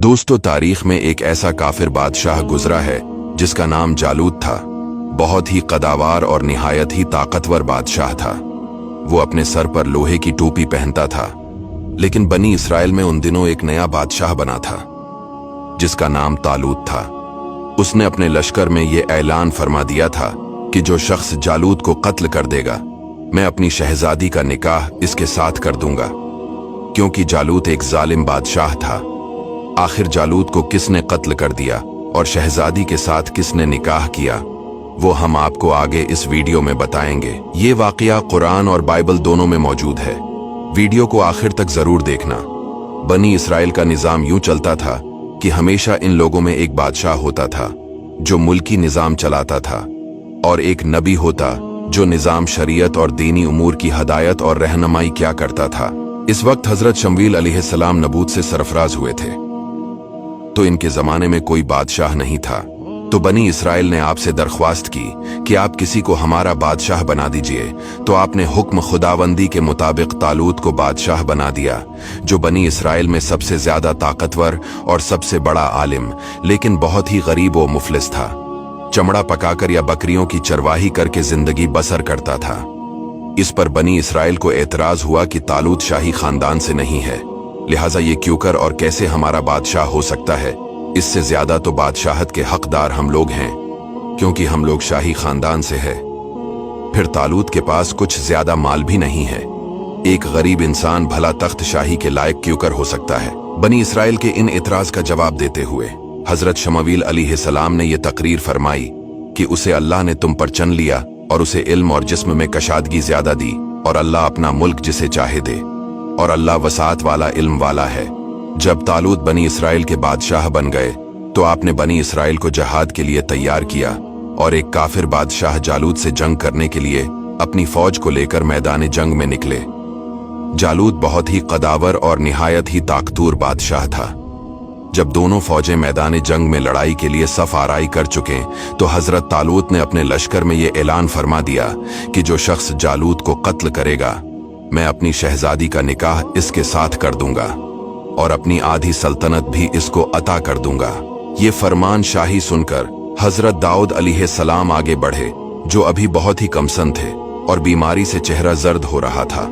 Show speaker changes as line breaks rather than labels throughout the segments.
दोस्तों, तारीख में एक ऐसा काफिर बादशाह गुजरा है जिसका नाम जालूत था। बहुत ही कदावार और निहायत ही ताकतवर बादशाह था। वो अपने सर पर लोहे की टोपी पहनता था। लेकिन बनी इसराइल में उन दिनों एक नया बादशाह बना था जिसका नाम तालूत था। उसने अपने लश्कर में ये ऐलान फरमा दिया था कि जो शख्स जालूत को कत्ल कर देगा, मैं अपनी शहजादी का निकाह इसके साथ कर दूंगा। क्योंकि जालूत एक जालिम बादशाह था। आखिर जालूत को किसने कत्ल कर दिया और शहजादी के साथ किसने निकाह किया, वो हम आपको आगे इस वीडियो में बताएंगे। ये वाकया कुरान और बाइबल दोनों में मौजूद है। वीडियो को आखिर तक जरूर देखना। बनी इसराइल का निजाम यूं चलता था कि हमेशा इन लोगों में एक बादशाह होता था जो मुल्की निजाम चलाता था, और एक नबी होता जो निजाम शरीयत और दीनी उमूर की हदायत और रहनुमाई क्या करता था। इस वक्त हजरत शमवील अलैहिस्सलाम नबूत से सरफराज हुए थे, तो इनके जमाने में कोई बादशाह नहीं था। तो बनी इसराइल ने आपसे दरख्वास्त की कि आप किसी को हमारा बादशाह बना दीजिए। तो आपने हुक्म खुदावंदी के मुताबिक तालूत को बादशाह बना दिया, जो बनी इसराइल में सबसे ज्यादा ताकतवर और सबसे बड़ा आलिम, लेकिन बहुत ही गरीब व मुफलिस था। चमड़ा पकाकर या बकरियों की चरवाही करके जिंदगी बसर करता था। इस पर बनी इसराइल को एतराज हुआ कि तालूत शाही खानदान से नहीं है, लिहाजा ये क्यों कर और कैसे हमारा बादशाह हो सकता है। इससे ज्यादा तो बादशाहत के हकदार हम लोग हैं, क्योंकि हम लोग शाही खानदान से है। फिर तालूत के पास कुछ ज्यादा माल भी नहीं है। एक गरीब इंसान भला तख्त शाही के लायक क्यों कर हो सकता है। बनी इसराइल के इन इतराज का जवाब देते हुए हजरत शमवील अलैहिस्सलाम ने यह तकरीर फरमाई कि उसे अल्लाह ने तुम पर चन लिया और उसे इल्म और जिस्म में कशादगी ज्यादा दी, और अल्लाह अपना मुल्क जिसे चाहे दे, और अल्लाह वसात वाला इल्म वाला है। जब तालूत बनी इसराइल के बादशाह बन गए तो आपने बनी इसराइल को जहाद के लिए तैयार किया, और एक काफिर बादशाह जालूत से जंग करने के लिए अपनी फौज को लेकर मैदान जंग में निकले। जालूत बहुत ही कदावर और निहायत ही ताकतूर बादशाह था। जब दोनों फौजें मैदान जंग में लड़ाई के लिए सफ आराई कर चुके तो हजरत तालूत ने अपने लश्कर में यह ऐलान फरमा दिया कि जो शख्स जालूत को कत्ल करेगा, मैं अपनी शहजादी का निकाह इसके साथ कर दूंगा और अपनी आधी सल्तनत भी इसको अता कर दूंगा। ये फरमान शाही सुनकर हजरत दाऊद अलैहिस्सलाम आगे बढ़े, जो अभी बहुत ही कमसन थे और बीमारी से चेहरा जर्द हो रहा था,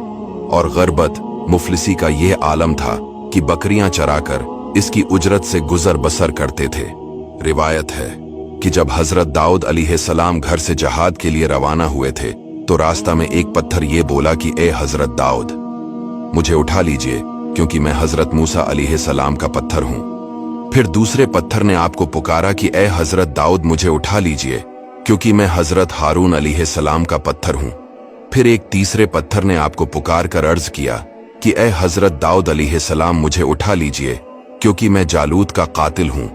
और गरबत मुफलिसी का यह आलम था कि बकरियां चराकर इसकी उजरत से गुजर बसर करते थे। रिवायत है कि जब हजरत दाऊद अलैहिस्सलाम घर से जहाद के लिए रवाना हुए थे तो रास्ता में एक पत्थर ये बोला कि ए हजरत दाऊद, मुझे उठा लीजिए, क्योंकि मैं हजरत मूसा अलैहिस्सलाम का पत्थर हूं। फिर दूसरे पत्थर ने आपको पुकारा कि ए हजरत दाऊद, मुझे उठा लीजिए, क्योंकि मैं हजरत हारून अलैहिस्सलाम का पत्थर हूं। फिर एक तीसरे पत्थर ने आपको पुकार कर अर्ज किया कि ए हजरत दाऊद अलैहिस्सलाम, मुझे उठा लीजिए, क्योंकि मैं जालूत का कातिल हूं।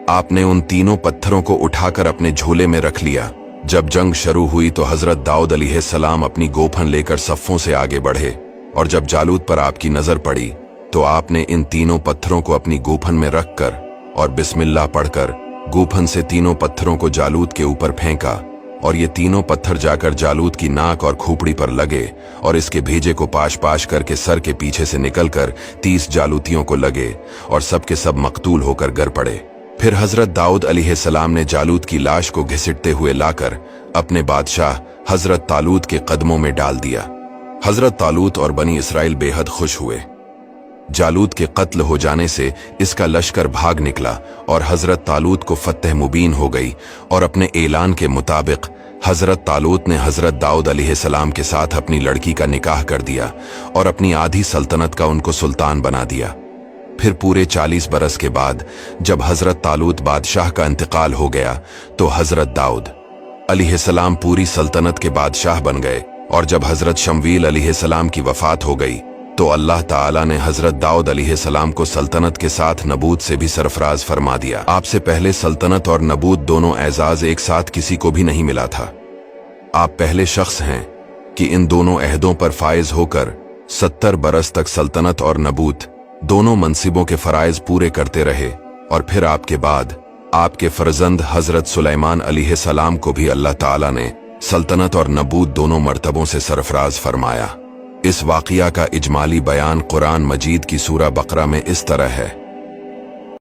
आपने उन तीनों पत्थरों को उठाकर अपने झोले में रख लिया। जब जंग शुरू हुई तो हजरत दाऊद अलैहिस्सलाम अपनी गोफन लेकर सफ़ों से आगे बढ़े, और जब जालूत पर आपकी नजर पड़ी तो आपने इन तीनों पत्थरों को अपनी गोफन में रखकर और बिस्मिल्लाह पढ़कर गोफन से तीनों पत्थरों को जालूत के ऊपर फेंका, और ये तीनों पत्थर जाकर जालूत की नाक और खोपड़ी पर लगे, और इसके भेजे को पाश पाश करके सर के पीछे से निकलकर 30 जालूतियों को लगे, और सबके सब मकतूल होकर गिर पड़े। फिर हजरत दाऊद अलैहिस्सलाम ने जालूत की लाश को घसीटते हुए लाकर अपने बादशाह हजरत तालूत के कदमों में डाल दिया। हजरत तालूत और बनी इसराइल बेहद खुश हुए। जालूत के कत्ल हो जाने से इसका लश्कर भाग निकला और हजरत तालूत को फतह मुबीन हो गई, और अपने ऐलान के मुताबिक हजरत तालूत ने हजरत दाऊद अलैहिस्सलाम के साथ अपनी लड़की का निकाह कर दिया और अपनी आधी सल्तनत का उनको सुल्तान बना दिया। फिर पूरे 40 बरस के बाद जब हजरत तालूत बादशाह का इंतकाल हो गया तो हजरत दाऊद अलैहिस्सलाम पूरी सल्तनत के बादशाह बन गए, और जब हजरत शमवील अलैहिस्सलाम की वफात हो गई तो अल्लाह ताला ने हजरत दाऊद अलैहिस्सलाम को सल्तनत के साथ नबूत से भी सरफराज फरमा दिया। आपसे पहले सल्तनत और नबूत दोनों एजाज एक साथ किसी को भी नहीं मिला था। आप पहले शख्स हैं कि इन दोनों अहदों पर फायज होकर 70 बरस तक सल्तनत और नबूत दोनों मनसिबों के फराइज पूरे करते रहे, और फिर आपके बाद आपके फर्जंद हजरत सुलेमान अलैहिस्सलाम को भी अल्लाह ताला ने सल्तनत और नबूत दोनों मर्तबों से सरफराज फरमाया। इस वाक़िया का इजमाली बयान कुरान मजीद की सूरा बकरा में इस तरह है।